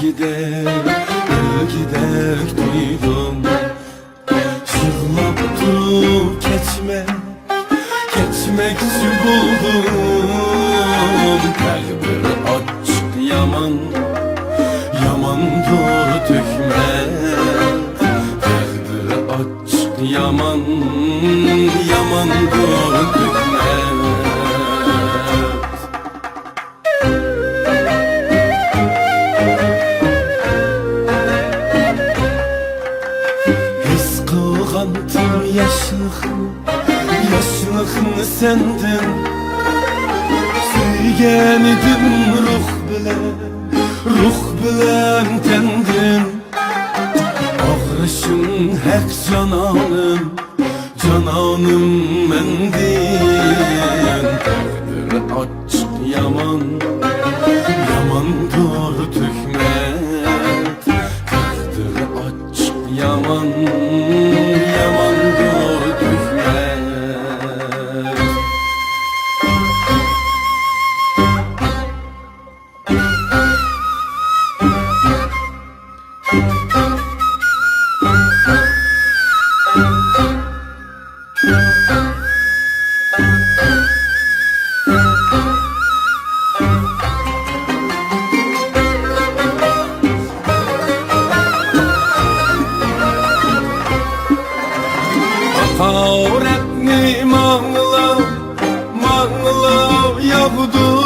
gidek duydum. Yığlap durup keçmekçi buldum. Təqdir açıq yaman, yamandır tökmək. Təqdir açıq yaman, yamandır tökmək. His qılğantım yaşlıqını sendin. Suygen idim ruh bilen tendin. Ağrışın hak cananım mendin. Təqdir açıq yaman, yamandır tökmək. Təqdir açıq yaman, yamandır tökmək. Hakaretni mağlav yağdır.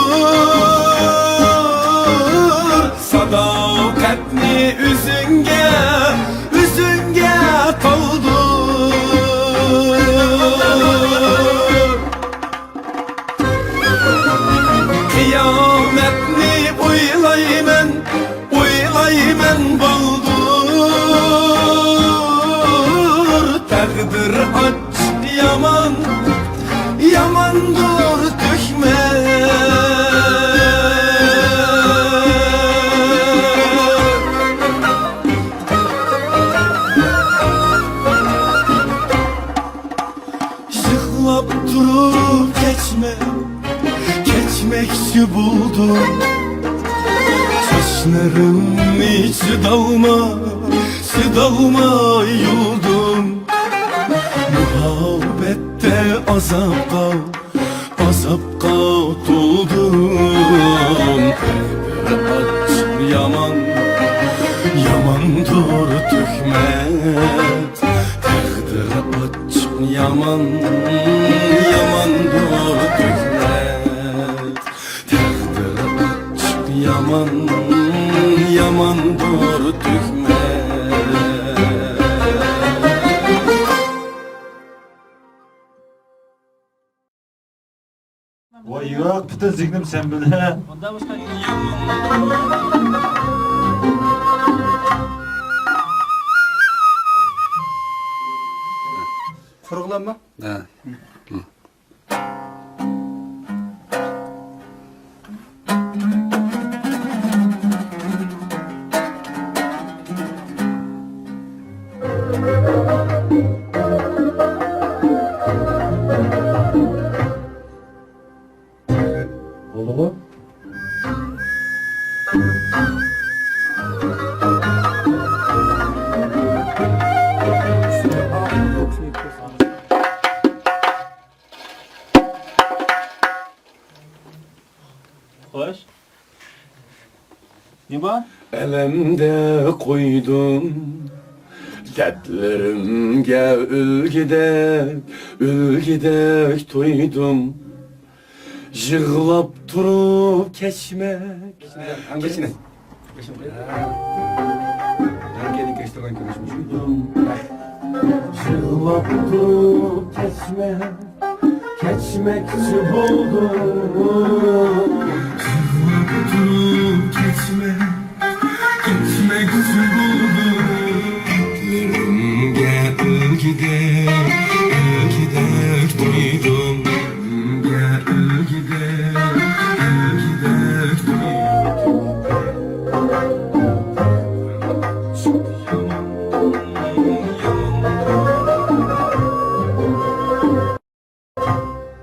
Sadakatni üzünge toldur. Kıyametni uylaymen baldur. Təqdir açıq yaman, yamandır tökmək. Yığlap durup keçmekçi buldum. Saçlarım içi dalma yuldum. Muhabbette azapqa tuldum. Təqdir açıq yaman, yamandır tökmək. Təqdir açıq yaman, yamandır tökmək. Təqdir açıq yaman, yamandır tökmək. Vay yok bütün zihnim sen bile. Ondan başka Kurgulanma. Ha. Oldu mu? hoş. Ne bu? Elimde koydum dertlerimge ül gidek toydum. Yığlap durup keçmek. Geçine. Hangi geçtiğinden konuşmuşum. Yığlap durup keçmekçi buldum.